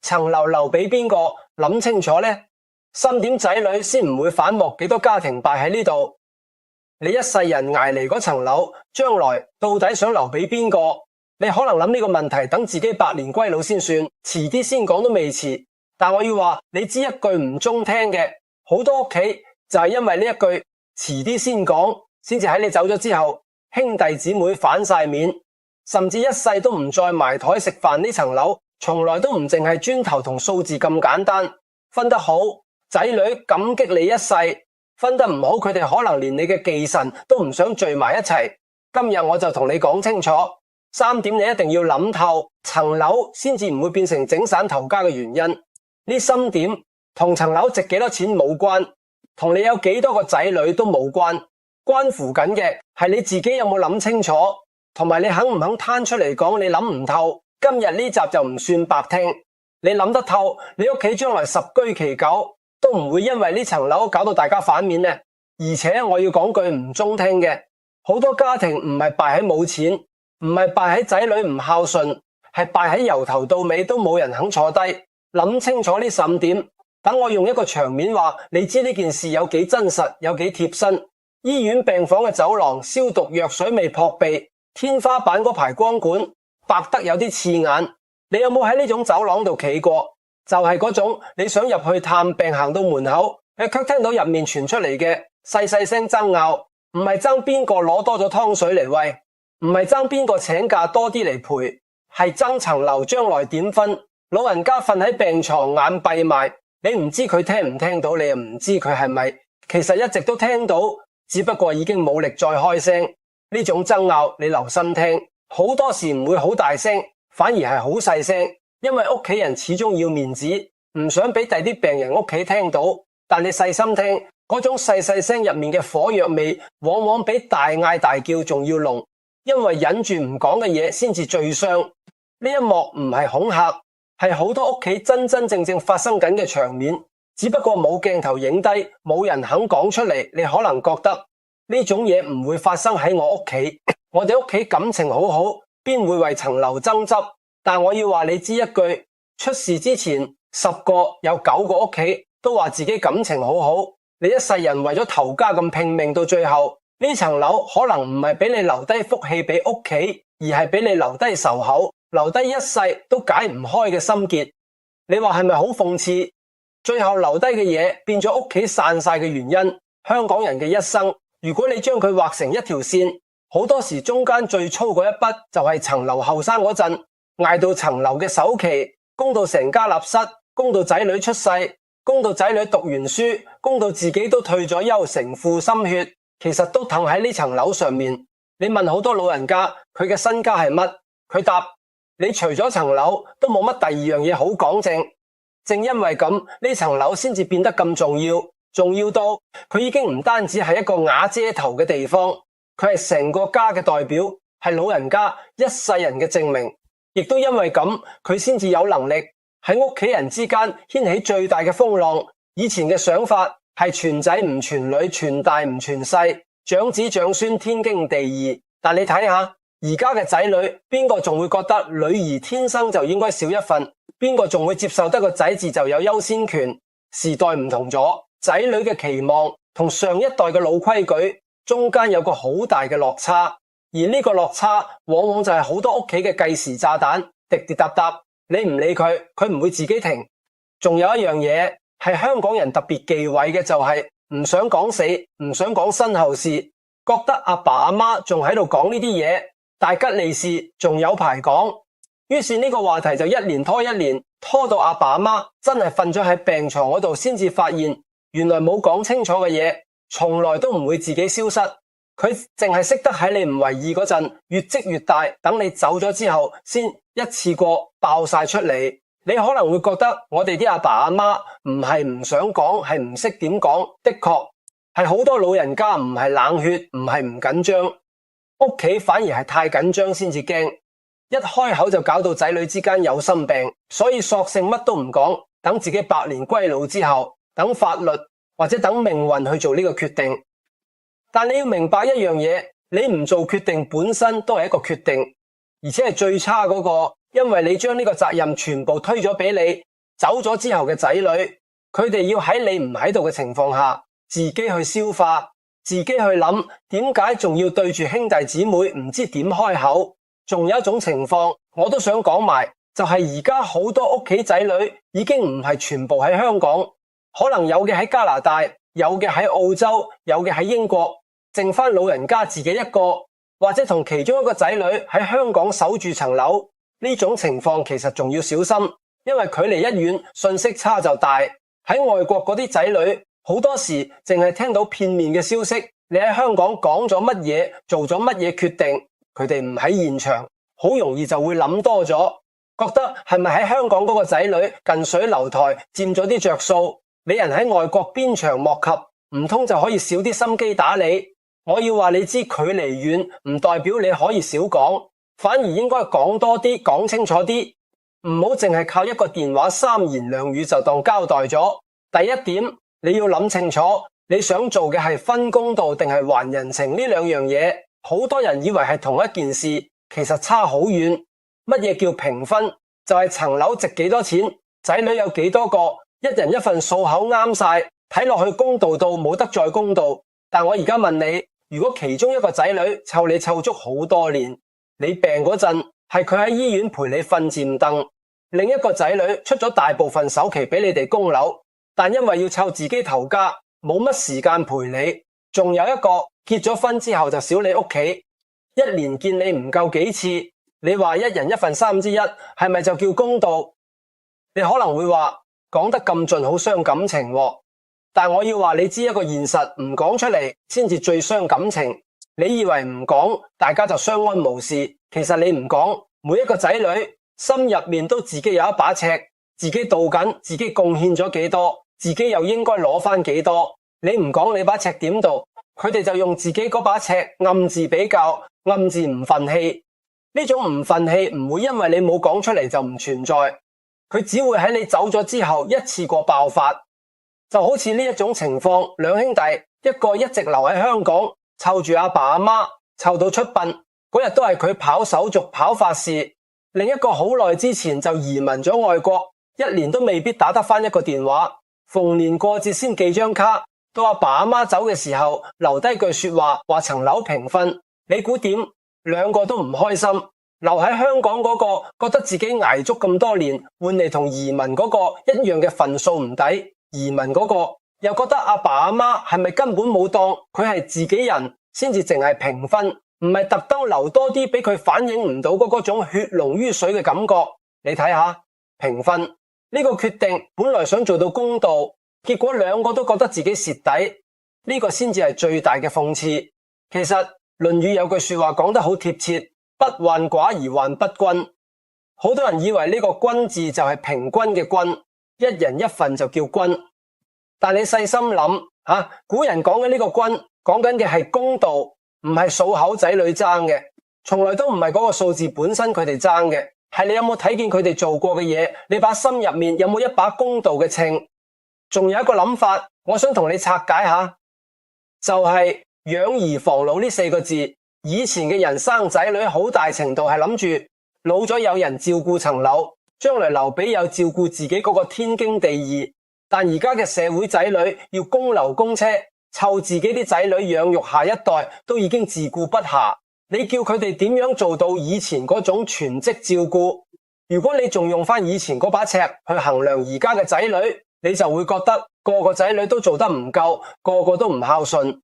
層樓留俾邊個？諗清楚呢。3點仔女先唔會反目，幾多家庭敗喺呢度。你一世人捱嚟嗰層樓，將來到底想留俾邊個？你可能諗呢個問題，等自己百年歸老先算，遲啲先講都未遲。但我要話，你知一句唔中聽嘅，好多屋企就係因為呢一句遲啲先講，先至喺你走咗之後，兄弟姊妹反晒面，甚至一世都唔再埋台食飯。呢層樓從來都唔淨係磚頭同數字咁簡單，分得好，仔女感激你一世，分得唔好，佢哋可能連你嘅忌神都唔想聚埋一齊。今日我就同你講清楚，3點你一定要諗透，層樓先至唔會變成整散頭家嘅原因。呢3點同層樓值幾多錢冇關，同你有幾多個仔女都冇關，關乎緊嘅係你自己有冇諗清楚，同埋你肯唔肯攤出嚟講你諗唔透。今日呢集就唔算白聽，你諗得透，你屋企將來十居其九都唔會因為呢層樓搞到大家反面呢。而且我要講句唔中聽嘅，好多家庭唔係敗喺冇錢，唔係敗喺仔女唔孝順，係敗喺由頭到尾都冇人肯坐低諗清楚呢5點。等我用一個場面話，你知呢件事有幾真實，有幾貼身。醫院病房嘅走廊消毒藥水味撲鼻，天花板嗰排光管白得有啲刺眼。你有冇喺呢種走廊度企過？就係嗰種你想入去探病，行到門口，你卻聽到入面傳出嚟嘅細細聲爭拗，唔係爭邊個攞多咗湯水嚟餵，唔係爭邊個請假多啲嚟賠，係爭層樓將來點分。老人家瞓喺病床眼閉埋，你唔知佢聽唔聽到，你又唔知佢係咪其實一直都聽到，只不過已經冇力再開聲。呢種爭拗你留心聽，好多時唔會好大聲，反而係好細聲，因為屋企人始終要面子，唔想俾第啲病人屋企聽到。但你細心聽，嗰種細細聲入面嘅火藥味，往往比大嗌大叫仲要濃，因為忍住唔講嘅嘢先至最傷。呢一幕唔係恐嚇，係好多屋企真真正正發生緊嘅場面，只不過冇鏡頭影低，冇人肯講出嚟。你可能覺得呢種嘢唔會發生喺我屋企，我哋屋企感情好好，邊會為層樓爭執？但我要話你知一句，出事之前10個有9個屋企都話自己感情好好。你一世人為咗頭家咁拼命，到最後呢層樓可能唔係俾你留低福氣俾屋企，而係俾你留低仇口，留低一世都解唔開嘅心結。你話係咪好諷刺？最後留低嘅嘢變咗屋企散晒嘅原因。香港人嘅一生，如果你將佢畫成一條線，好多時中間最粗嗰一筆就係層樓後生嗰陣，捱到層樓嘅首期，供到成家立室，供到仔女出世，供到仔女讀完書，供到自己都退咗休，成副心血，其實都躺喺呢層樓上面。你問好多老人家佢嘅身家係乜，佢答你除咗層樓都冇乜第二樣嘢好講正。正因為咁，呢層樓先至變得咁重要，重要到佢已經唔單止係一個瓦遮頭嘅地方，佢係成個家嘅代表，係老人家一世人嘅證明。亦都因為咁，佢先至有能力喺屋企人之間掀起最大嘅風浪。以前嘅想法係傳仔唔傳女，傳大唔傳細，長子長孫天經地義。但你睇下而家嘅仔女，邊個仲會覺得女兒天生就應該少一份？邊個仲會接受得個仔字就有優先權？時代唔同咗，仔女嘅期望同上一代嘅老規矩中間有個好大嘅落差，而呢個落差往往就係好多屋企嘅計時炸彈，滴滴答答，你唔理佢，佢唔會自己停。仲有一樣嘢係香港人特別忌諱嘅，就係唔想講死，唔想講身後事，覺得阿爸阿媽仲喺度講呢啲嘢，大吉利是仲有排講。於是呢個話題就一年拖一年，拖到阿爸阿媽真係瞓咗喺病床嗰度，先至發現原來冇講清楚嘅嘢，從來都唔會自己消失。佢淨係識得喺你唔為意嗰陣越積越大，等你走咗之後先一次過爆晒出嚟。你可能會覺得我哋啲阿爸阿媽唔係唔想講，係唔識點講。的確係好多老人家唔係冷血，唔係唔緊張，屋企反而係太緊張先至驚。一開口就搞到仔女之間有心病，所以索性乜都唔講，等自己百年歸老之後，等法律或者等命運去做呢個決定。但你要明白一樣嘢，你唔做決定本身都係一個決定，而且係最差嗰個，因為你將呢個責任全部推咗俾你，走咗之後嘅仔女，佢哋要喺你唔喺度嘅情況下，自己去消化，自己去諗，點解仲要對住兄弟姊妹唔知點開口？仲有一種情況，我都想講埋，就係而家好多屋企仔女已經唔係全部喺香港，可能有嘅喺加拿大，有嘅喺澳洲，有嘅喺英國，剩翻老人家自己一個，或者同其中一個仔女喺香港守住層樓。呢種情況其實仲要小心，因為距離一遠，信息差就大。喺外國嗰啲仔女好多時淨係聽到片面嘅消息，你喺香港講咗乜嘢，做咗乜嘢決定，佢哋唔喺現場，好容易就會諗多咗，覺得係咪喺香港嗰個仔女近水樓台佔咗啲着數，你人喺外國鞭長莫及，唔通就可以少啲心機打你？我要話你知，距離遠唔代表你可以少講，反而應該講多啲，講清楚啲，唔好淨係靠一個電話三言兩語就當交代咗。第一點，你要諗清楚，你想做嘅係分公道定係還人情呢兩樣嘢。好多人以為係同一件事，其實差好遠。乜嘢叫平分？就係層樓值幾多錢，仔女有幾多個，一人一份數口啱晒，睇落去公道到冇得再公道。但我而家問你，如果其中一個仔女湊你湊足好多年，你病嗰陣係佢喺醫院陪你瞓漸凳，另一個仔女出咗大部分首期俾你哋供樓，但因為要湊自己頭家，冇乜時間陪你，仲有一個結咗婚之後就少你屋企，一年見你唔夠幾次，你話一人一份1/3，係咪就叫公道？你可能會話講得咁盡好傷感情喎，但我要話你知一個現實，唔講出嚟先至最傷感情。你以為唔講大家就相安無事，其實你唔講，每一個仔女心入面都自己有一把尺，自己度緊，自己貢獻咗幾多，自己又應該攞翻幾多。你唔講你把尺點度，佢哋就用自己嗰把尺暗自比較，暗自唔忿氣。呢種唔忿氣唔會因為你冇講出嚟就唔存在，佢只會喺你走咗之後一次過爆發。就好似呢一種情況，兩兄弟一個一直留喺香港湊住阿爸阿媽，湊到出殯嗰日都係佢跑手續跑法事，另一個好耐之前就移民咗外國，一年都未必打得返一個電話，逢年過節先寄張卡，到阿爸阿媽走嘅時候留低句說話，話層樓平分。你估點？兩個都唔開心，留喺香港嗰個覺得自己捱足咁多年，換嚟同移民嗰個一樣嘅份數唔抵，移民嗰個又覺得阿爸阿媽係咪根本冇當佢係自己人，先至淨係平分，唔係特登留多啲俾佢反映唔到嗰種血濃於水嘅感覺。你睇下平分呢個決定，本來想做到公道，結果兩個都覺得自己蝕底，呢個先至係最大嘅諷刺。其實《論語》有句說話講得好貼切，不患寡而患不均。好多人以為呢個均字就係平均嘅均，一人一份就叫均。但你細心諗古人講嘅呢個均，講緊嘅係公道，唔係數口仔女爭嘅，從來都唔係嗰個數字本身佢哋爭嘅，係你有冇睇見佢哋做過嘅嘢，你把心入面有冇一把公道嘅秤？仲有一個諗法，我想同你拆解下，就係養兒防老呢4個字。以前嘅人生仔女好大程度係諗住老咗有人照顧層樓，將來留俾有照顧自己嗰個天經地義。但而家嘅社會仔女要供樓供車，湊自己啲仔女養育下一代都已經自顧不暇，你叫佢哋點樣做到以前嗰種全職照顧？如果你仲用翻以前嗰把尺去衡量而家嘅仔女，你就會覺得個個仔女都做得唔夠，個個都唔孝順。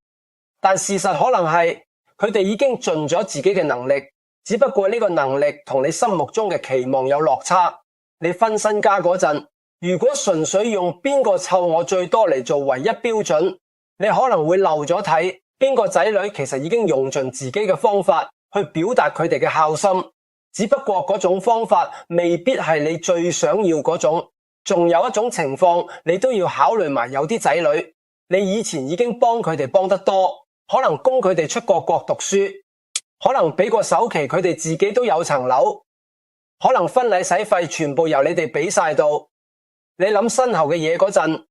但事實可能係佢哋已經盡咗自己嘅能力，只不過呢個能力同你心目中嘅期望有落差。你分身家嗰陣，如果純粹用邊個湊我最多嚟做唯一標準，你可能會漏咗睇邊個仔女其實已經用盡自己嘅方法去表達佢哋嘅孝心，只不過嗰種方法未必係你最想要嗰種。仲有一種情況，你都要考慮埋，有啲仔女你以前已經幫佢哋幫得多，可能供佢哋出過國讀書，可能俾個首期佢哋自己都有層樓，可能婚禮使費全部由你哋俾晒到。你諗身後嘅嘢嗰陣，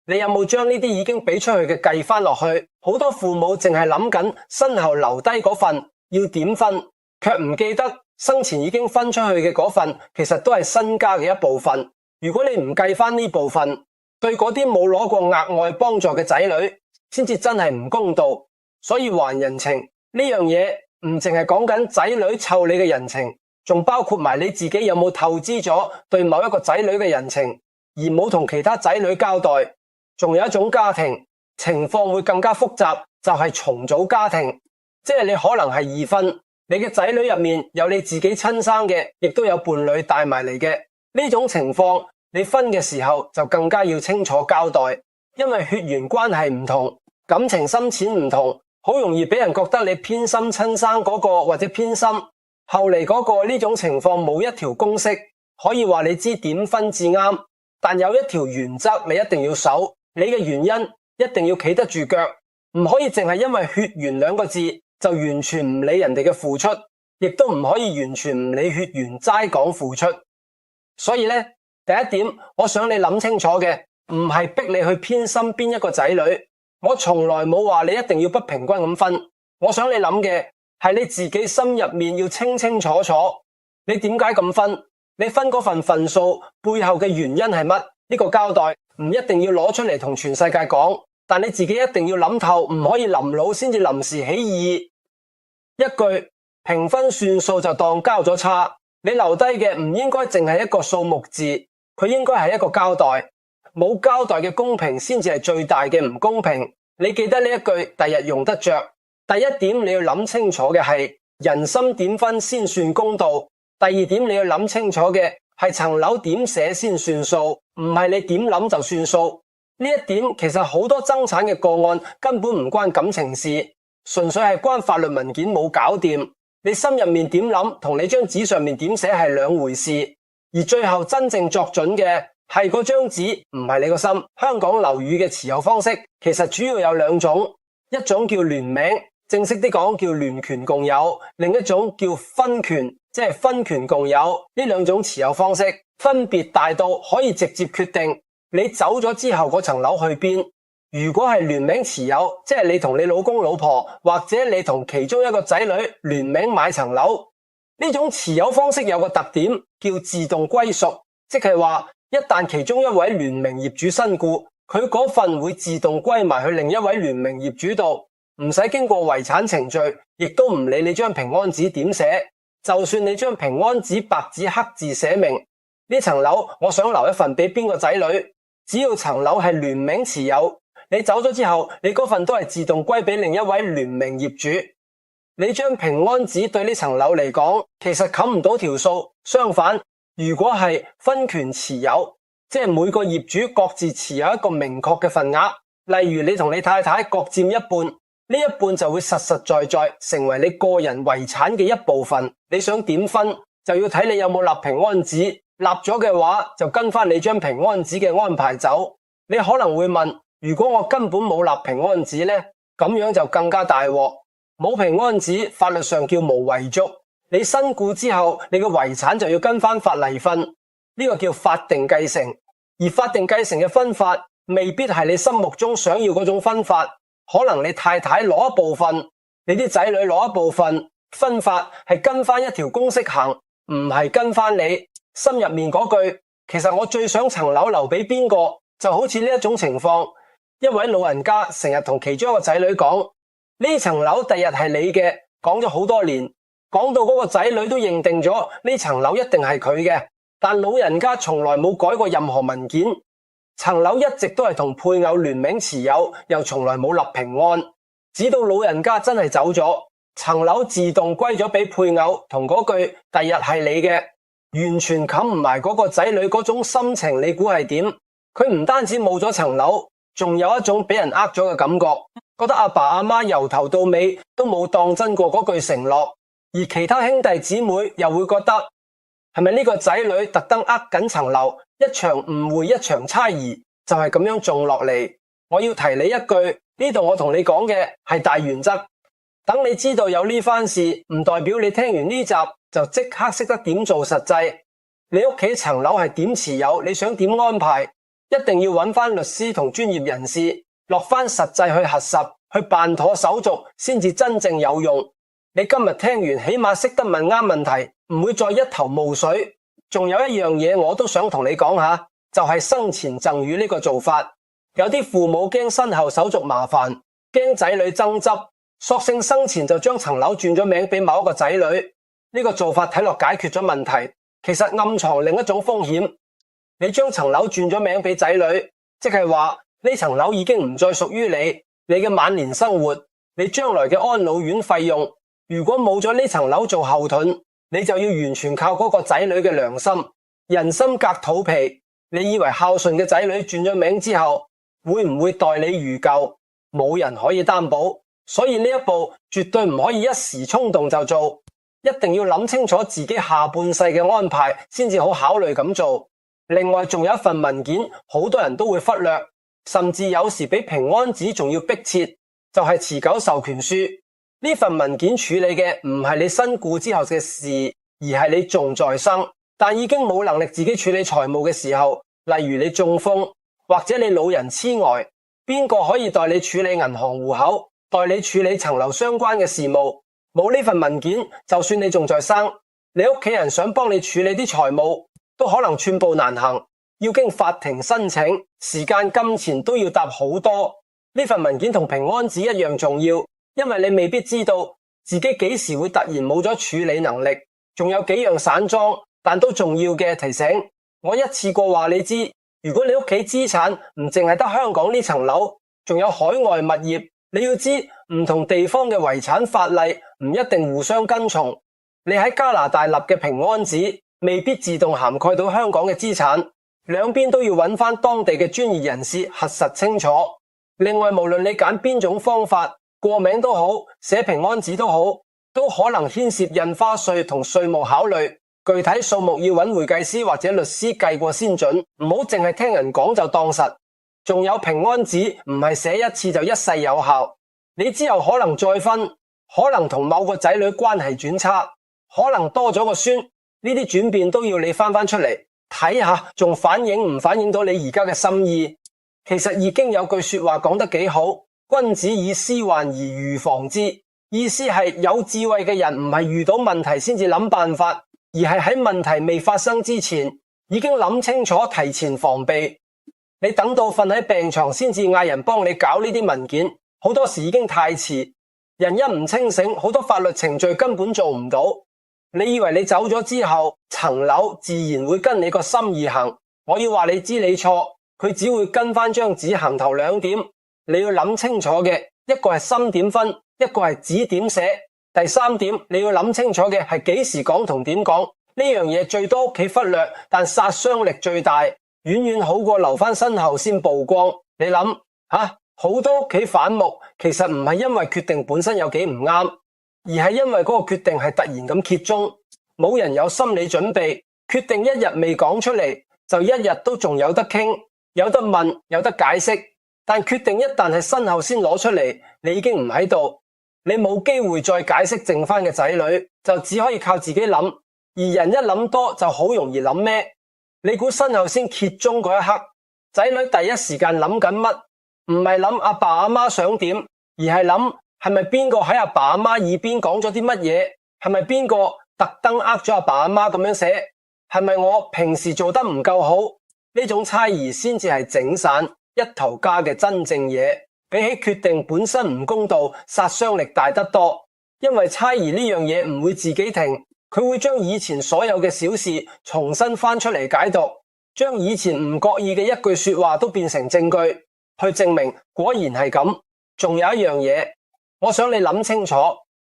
你有冇將呢啲已經俾出去嘅計翻落去？好多父母淨係諗緊身後留低嗰份要點分，卻唔記得生前已經分出去嘅嗰份其實都係身家嘅一部分。如果你唔計返呢部分，對嗰啲冇攞過額外幫助嘅仔女，先至真係唔公道。所以還人情呢樣嘢唔淨係講緊仔女湊你嘅人情，仲包括埋你自己有冇透支咗對某一個仔女嘅人情，而冇同其他仔女交代。仲有一種家庭情況會更加複雜，就係重組家庭，即係你可能係二婚，你嘅仔女入面有你自己親生嘅，亦都有伴侶帶埋嚟嘅。呢種情況你分嘅時候就更加要清楚交代，因為血緣關係唔同，感情深淺唔同，好容易俾人覺得你偏心親生嗰個或者偏心後嚟嗰個。呢種情況冇一條公式可以話你知點分至啱，但有一條原則你一定要守，你嘅原因一定要企得住腳，唔可以淨係因為血緣兩個字就完全唔理人哋嘅付出，亦都唔可以完全唔理血緣齋講付出。所以呢，第一點我想你諗清楚嘅唔係逼你去偏心邊一個仔女，我從來冇話你一定要不平均咁分。我想你諗嘅係你自己心入面要清清楚楚，你點解咁分？你分嗰份分數背後嘅原因係乜？呢個交代唔一定要攞出嚟同全世界講，但你自己一定要諗透，唔可以臨老先至臨時起意。一句評分算數就當交咗差，你留低嘅唔應該淨係一個數目字，佢應該係一個交代。冇交代嘅公平先至係最大嘅唔公平。你記得呢一句，第日用得着。第一點你要諗清楚嘅係人心點分先算公道。第二點你要諗清楚嘅係層樓點寫先算數，唔係你點諗就算數。呢一點其實好多爭產嘅個案根本唔關感情事，純粹係關法律文件冇搞掂。你心入面點諗同你張紙上面點寫係兩回事，而最後真正作準嘅係嗰張紙，唔係你個心。香港樓宇嘅持有方式其實主要有兩種，一種叫聯名，正式啲講叫聯權共有，另一種叫分權，即係分權共有。呢兩種持有方式分別大到可以直接決定你走咗之後嗰層樓去邊。如果係聯名持有，即係你同你老公老婆或者你同其中一個仔女聯名買層樓，呢種持有方式有個特點叫自動歸屬，即係話一旦其中一位聯名業主身故，佢嗰份會自動歸埋去另一位聯名業主度，唔使經過遺產程序，亦都唔理你張平安紙點寫。就算你張平安紙白紙黑字寫明呢層樓我想留一份俾邊個仔女，只要層樓係聯名持有，你走咗之後，你嗰份都係自動歸俾另一位聯名業主。你張平安紙對呢層樓嚟講，其實冚唔到條數。相反，如果係分權持有，即係每個業主各自持有一個明確嘅份額，例如你同你太太各佔一半，呢一半就會實實在在成為你個人遺產嘅一部分。你想點分，就要睇你有冇立平安紙，立咗嘅話就跟翻你張平安紙嘅安排走。你可能會問，如果我根本冇立平安紙呢？咁樣就更加大鑊。冇平安紙，法律上叫無遺囑。你身故之後，你嘅遺產就要跟翻法例分，呢個叫法定繼承。而法定繼承嘅分法未必係你心目中想要嗰種分法，可能你太太攞一部分，你啲仔女攞一部分，分法係跟翻一條公式行，唔係跟翻你心入面嗰句。其實我最想層樓留俾邊個，就好似呢一種情況。一位老人家成日同其中一個仔女講，呢層樓第日係你嘅，講咗好多年，講到嗰個仔女都認定咗呢層樓一定係佢嘅，但老人家從來冇改過任何文件，層樓一直都係同配偶聯名持有，又從來冇立平安，直到老人家真係走咗，層樓自動歸咗俾配偶，同嗰句第日係你嘅，完全冚唔埋嗰個仔女嗰種心情。你估係點？佢唔單止冇咗層樓，仲有一種俾人呃咗嘅感覺，覺得阿爸阿媽由頭到尾都冇當真過嗰句承諾，而其他兄弟姊妹又會覺得係咪呢個仔女特登呃緊層樓，一場誤會一場猜疑就係咁樣種落嚟。我要提你一句，呢度我同你講嘅係大原則，等你知道有呢番事，唔代表你聽完呢集就即刻識得點做實際。你屋企層樓係點持有，你想點安排，一定要揾翻律師同專業人士落翻實際去核實，去辦妥手續，先至真正有用。你今日聽完起碼識得問啱問題，唔會再一頭霧水。仲有一樣嘢我都想同你講下，就係生前贈與呢個做法。有啲父母驚身後手續麻煩，驚仔女爭執，索性生前就將層樓轉咗名俾某一個仔女。呢個做法睇落解決咗問題，其實暗藏另一種風險。你將層樓轉咗名俾仔女，即係話呢層樓已經唔再屬於你嘅晚年生活，你將來嘅安老院費用，如果冇咗呢層樓做後盾，你就要完全靠嗰個仔女嘅良心。人心隔肚皮，你以為孝順嘅仔女轉咗名之後，會唔會待你如舊？冇人可以擔保，所以呢一步絕對唔可以一時衝動就做，一定要諗清楚自己下半世嘅安排先至好考慮咁做。另外仲有一份文件，好多人都會忽略，甚至有時比平安紙仲要迫切，就係持久授權書。呢份文件處理嘅唔係你身故之後嘅事，而係你仲在生，但已經冇能力自己處理財務嘅時候，例如你中風或者你老人痴呆，邊個可以代你處理銀行戶口，代你處理層樓相關嘅事務？冇呢份文件，就算你仲在生，你屋企人想幫你處理啲財務，都可能寸步難行，要經法庭申請，時間金錢都要搭好多。呢份文件同平安紙一樣重要，因為你未必知道自己幾時會突然冇咗處理能力。仲有幾樣散裝但都重要嘅提醒，我一次過話你知。如果你屋企資產唔淨係得香港呢層樓，仲有海外物業，你要知唔同地方嘅遺產法例唔一定互相跟從。你喺加拿大立嘅平安紙未必自動涵蓋到香港嘅資產，兩邊都要揾翻當地嘅專業人士核實清楚。另外，無論你揀邊種方法，過名都好，寫平安紙都好，都可能牽涉印花稅同稅務考慮。具體數目要揾會計師或者律師計過先準，唔好淨係聽人講就當實。仲有平安紙唔係寫一次就一世有效，你之後可能再婚，可能同某個仔女關係轉差，可能多咗個孫，呢啲轉變都要你翻出嚟睇下，仲反映唔反映到你而家嘅心意。其實已經有句說話講得幾好，君子以思患而預防之，意思係有智慧嘅人唔係遇到問題先至諗辦法，而係喺問題未發生之前已經諗清楚，提前防備。你等到瞓喺病床先至嗌人幫你搞呢啲文件，好多時已經太遲。人一唔清醒，好多法律程序根本做唔到。你以為你走咗之後，層樓自然會跟你個心意行？我要話你知你錯，佢只會跟翻張紙行頭兩點。你要諗清楚嘅，一個係心點分，一個係紙點寫。第三點，你要諗清楚嘅係幾時講同點講。呢樣嘢最多屋企忽略，但殺傷力最大，遠遠好過留翻身後先曝光。你諗吓，好多屋企反目，其實唔係因為決定本身有幾唔啱，而係因為嗰個決定係突然咁揭盅，冇人有心理準備。決定一日未講出嚟，就一日都仲有得傾，有得問，有得解釋。但決定一旦係身後先攞出嚟，你已經唔喺度，你冇機會再解釋剩翻嘅仔女，就只可以靠自己諗。而人一諗多就好容易諗咩？你估身後先揭盅嗰一刻，仔女第一時間諗緊乜？唔係諗阿爸阿媽想點，而係諗係咪邊個喺阿爸阿媽耳邊講咗啲乜嘢？係咪邊個特登呃咗阿爸阿媽咁樣寫？係咪我平時做得唔夠好？呢種猜疑先至係整散一頭家嘅真正嘢，比起決定本身唔公道，殺傷力大得多。因為猜疑呢樣嘢唔會自己停，佢會將以前所有嘅小事重新翻出嚟解讀，將以前唔覺意嘅一句說話都變成證據，去證明果然係咁。仲有一樣嘢，我想你諗清楚。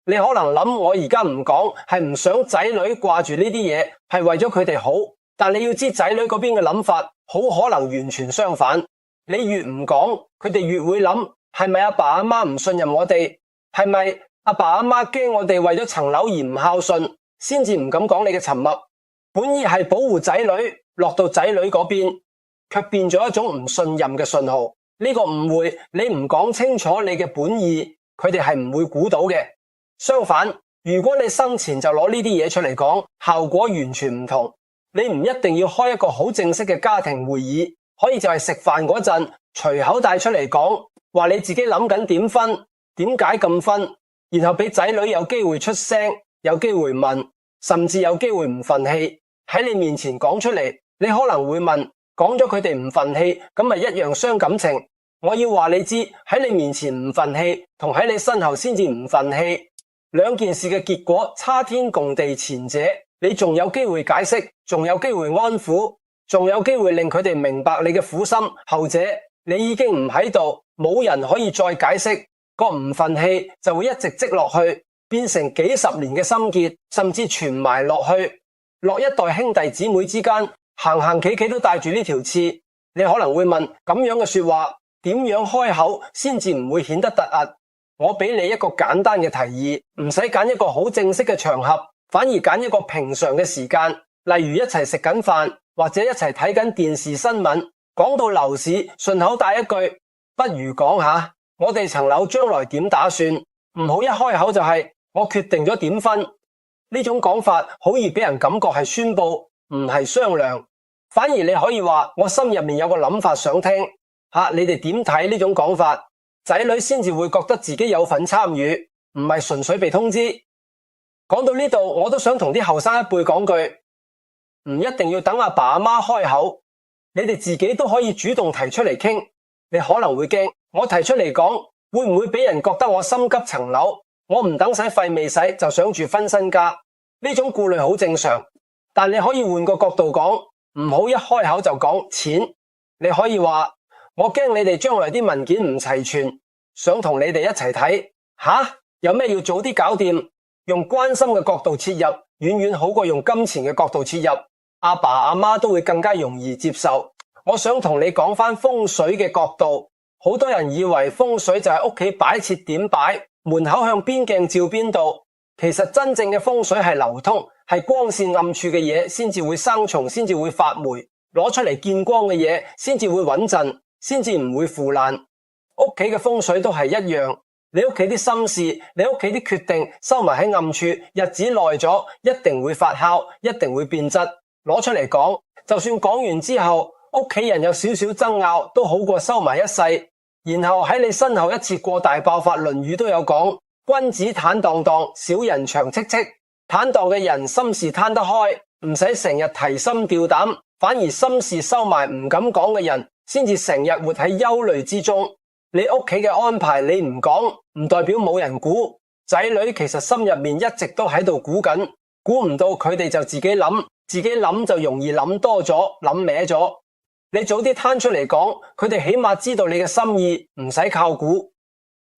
你可能諗我而家唔講係唔想仔女掛住呢啲嘢，係為咗佢哋好，但你要知仔女嗰邊嘅諗法好可能完全相反。你越唔講，佢哋越會諗，係咪阿爸阿媽唔信任我哋？係咪阿爸阿媽驚我哋為咗層樓而唔孝順，先至唔敢講你嘅沉默？本意係保護仔女，落到仔女嗰邊，卻變咗一種唔信任嘅信號。呢個誤會，你唔講清楚你嘅本意，佢哋係唔會估到嘅。相反，如果你生前就攞呢啲嘢出嚟講，效果完全唔同。你唔一定要開一個好正式嘅家庭會議，可以就係食飯嗰陣隨口帶出嚟講，話你自己諗緊點分，點解咁分，然後俾仔女有機會出聲，有機會問，甚至有機會唔忿氣。喺你面前講出嚟，你可能會問，講咗佢哋唔忿氣，咁咪一樣傷感情。我要話你知，喺你面前唔忿氣，同喺你身後先至唔忿氣，兩件事嘅結果差天共地。前者你仲有機會解釋，仲有機會安撫，仲有機會令佢哋明白你嘅苦心。後者你已經唔喺度，冇人可以再解釋，個唔忿氣就會一直積落去，變成幾十年嘅心結，甚至傳埋落去，落一代兄弟姊妹之間，行行企企都帶住呢條刺。你可能會問，咁樣嘅說話點樣開口先至唔會顯得突兀？我俾你一個簡單嘅提議，唔使揀一個好正式嘅場合，反而揀一個平常嘅時間，例如一齊食緊飯，或者一齊睇緊電視新聞。講到樓市，順口帶一句，不如講下我哋層樓將來點打算，唔好一開口就係我決定咗點分。呢種講法好易俾人感覺係宣佈，唔係商量。反而你可以話，我心入面有個諗法想聽下你哋點睇呢種講法，仔女先至會覺得自己有份參與，唔係純粹被通知。講到呢度，我都想同啲後生一輩講句，唔一定要等阿爸阿媽開口，你哋自己都可以主動提出嚟傾。你可能會驚，我提出嚟講，會唔會俾人覺得我心急層樓，我唔等使費未使就想住分身家？呢種顧慮好正常，但你可以換個角度講，唔好一開口就講錢。你可以話，我驚你哋將來啲文件唔齊全，想同你哋一齊睇。有咩要早啲搞掂？用關心嘅角度切入，遠遠好過用金錢嘅角度切入。阿爸阿媽都會更加容易接受。我想同你講返風水嘅角度，好多人以為風水就係屋企擺設點擺，門口向邊鏡照邊度。其實真正嘅風水係流通，係光線暗處嘅嘢先至會生蟲，先至會發霉，攞出嚟見光嘅嘢先至會穩陣，先至唔會腐爛。屋企嘅風水都係一樣，你屋企啲心事，你屋企啲決定收埋喺暗處，日子耐咗一定會發酵，一定會變質。攞出嚟講，就算講完之後屋企人有少少爭拗，都好過收埋一世，然後喺你身後一次過大爆發。論語都有講，君子坦蕩蕩，小人長戚戚。坦蕩嘅人心事攤得開，唔使成日提心吊膽，反而心事收埋唔敢講嘅人，先至成日活喺憂慮之中。你屋企嘅安排你唔講，唔代表冇人估。仔女其實心入面一直都喺度估緊，估唔到佢哋就自己諗，自己諗就容易諗多咗，諗歪咗。你早啲攤出嚟講，佢哋起碼知道你嘅心意，唔使靠估。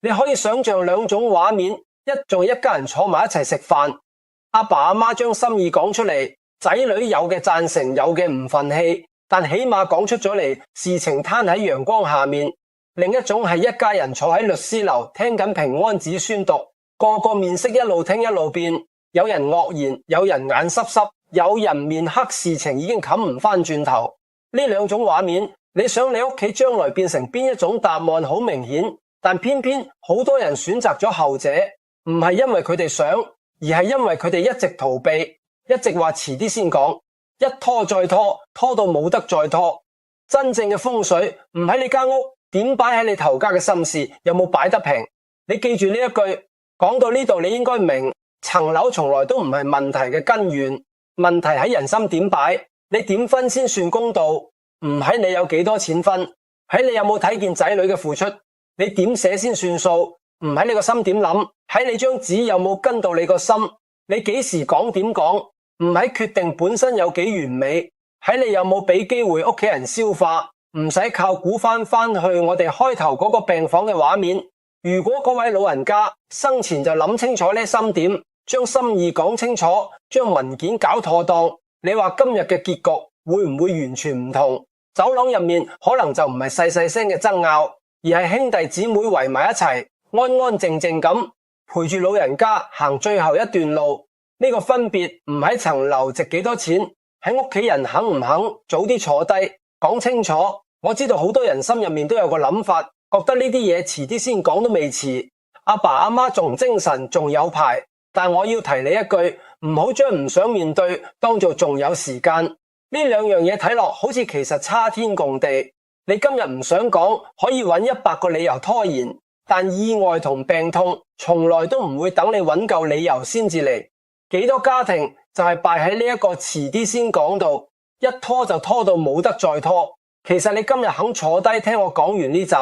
你可以想象兩種畫面，一仲係一家人坐埋一齊食飯，阿爸阿媽將心意講出嚟，仔女有嘅贊成，有嘅唔忿氣，但起碼講出咗嚟，事情攤喺陽光下面。另一種係一家人坐喺律師樓聽緊平安紙宣讀，個個面色一路聽一路變，有人愕然，有人眼濕濕，有人面黑，事情已經冚唔返轉頭。呢兩種畫面，你想你屋企將來變成邊一種答案好明顯，但偏偏好多人選擇咗後者，唔係因為佢哋想，而係因為佢哋一直逃避，一直話遲啲先講，一拖再拖，拖到冇得再拖。真正嘅風水唔喺你間屋點擺喺你頭家嘅心事，有冇擺得平？你記住呢一句，講到呢度你應該明，層樓從來都唔係問題嘅根源，問題喺人心點擺。你點分先算公道？唔喺你有幾多錢分，喺你有冇睇見仔女嘅付出。你點寫先算數？唔喺你個心點諗，喺你張紙有冇跟到你個心。你幾時講點講，唔喺決定本身有幾完美，喺你有冇俾機會屋企人消化。唔使靠估翻去我哋開頭嗰個病房嘅畫面。如果嗰位老人家生前就諗清楚呢心點，將心意講清楚，將文件搞妥當，你話今日嘅結局會唔會完全唔同？走廊入面可能就唔係細細聲嘅爭拗，而係兄弟姊妹圍埋一齊，安安靜靜咁陪住老人家行最後一段路。呢個分別唔喺層樓值幾多錢，喺屋企人肯唔肯早啲坐低講清楚。我知道好多人心入面都有個諗法，覺得呢啲嘢遲啲先講都未遲。阿爸阿媽仲精神，仲有排。但我要提你一句，唔好將唔想面對當做仲有時間。呢兩樣嘢睇落好似其實差天共地。你今日唔想講，可以揾100個理由拖延，但意外同病痛從來都唔會等你揾夠理由先至嚟。幾多家庭就係敗喺呢一個遲啲先講度，一拖就拖到冇得再拖。其實你今日肯坐低聽我講完呢集，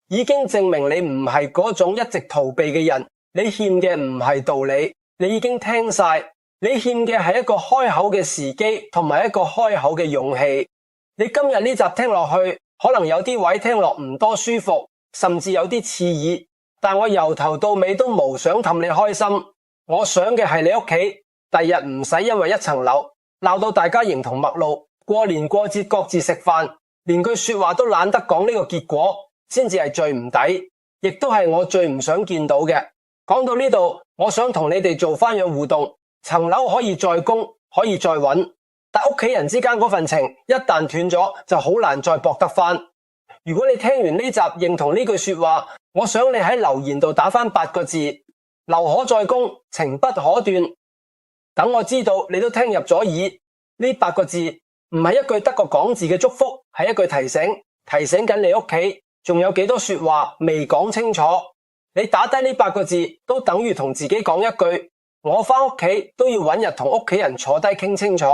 已經證明你唔係嗰種一直逃避嘅人。你欠嘅唔係道理，你已經聽晒，你欠嘅係一個開口嘅時機同埋一個開口嘅勇氣。你今日呢集聽落去，可能有啲位聽落唔多舒服，甚至有啲刺耳，但我由頭到尾都無想氹你開心。我想嘅係你屋企第日唔使因為一層樓鬧到大家形同陌路，過年過節各自食飯，連句說話都懶得講，呢個結果先至係最唔抵，亦都係我最唔想見到嘅。講到呢度，我想同你哋做翻樣互動，層樓可以再供，可以再搵，但屋企人之間嗰份情一旦斷咗，就好難再駁得翻。如果你聽完呢集認同呢句說話，我想你喺留言度打翻8個字：樓可再供，情不可斷。等我知道你都聽入咗耳。呢8個字唔係一句得個講字嘅祝福，係一句提醒，提醒緊你屋企仲有幾多說話未講清楚。你打低呢8個字，都等於同自己講一句：我返屋企都要搵日同屋企人坐低傾清楚。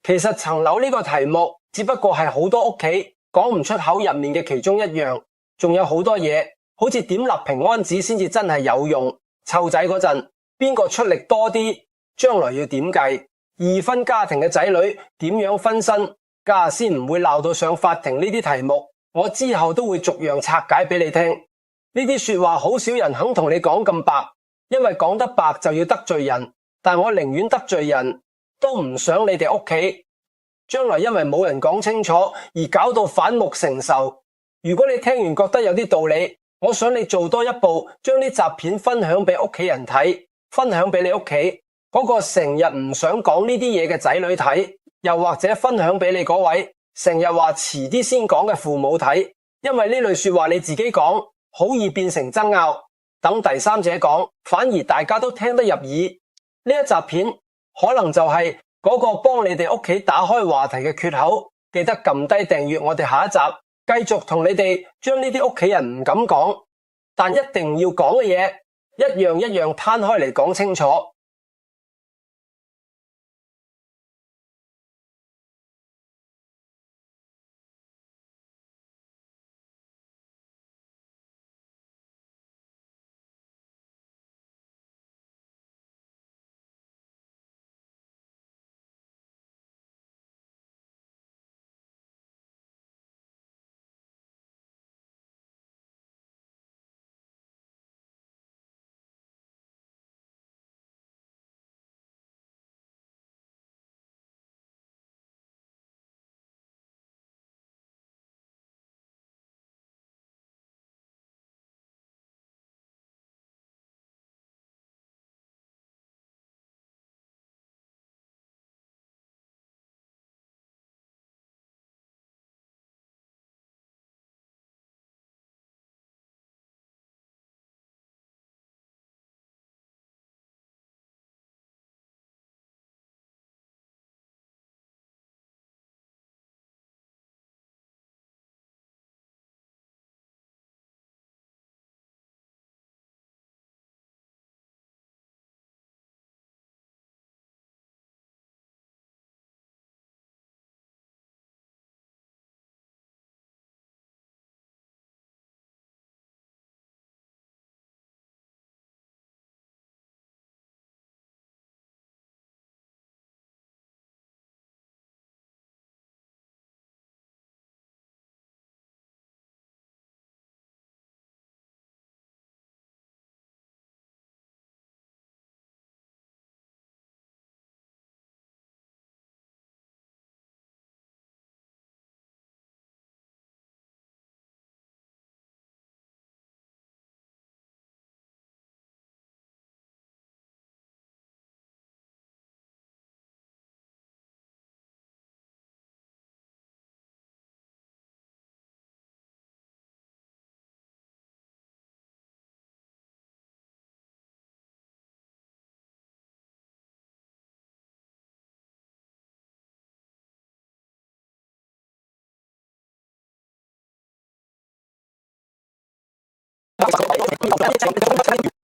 其實層樓呢個題目只不過係好多屋企講唔出口入面嘅其中一樣，仲有好多嘢，好似點立平安紙先至真係有用。湊仔嗰陣，邊個出力多啲，將來要點計？二分家庭嘅仔女點樣分身，家先唔會鬧到上法庭呢啲題目，我之後都會逐樣拆解俾你聽。呢啲說話好少人肯同你講咁白，因為講得白就要得罪人，但我寧願得罪人，都唔想你哋屋企將來因為冇人講清楚而搞到反目成仇。如果你聽完覺得有啲道理，我想你做多一步，將呢集片分享俾屋企人睇，分享俾你屋企嗰個成日唔想講呢啲嘢嘅仔女睇，又或者分享俾你嗰位成日話遲啲先講嘅父母睇，因為呢類說話你自己講好易變成爭拗，等第三者講反而大家都聽得入耳。呢一集片可能就係嗰個幫你哋屋企打開話題嘅缺口。記得撳低訂閱我哋下一集，繼續同你哋將呢啲屋企人唔敢講但一定要講嘅嘢一樣一樣攤開嚟講清楚。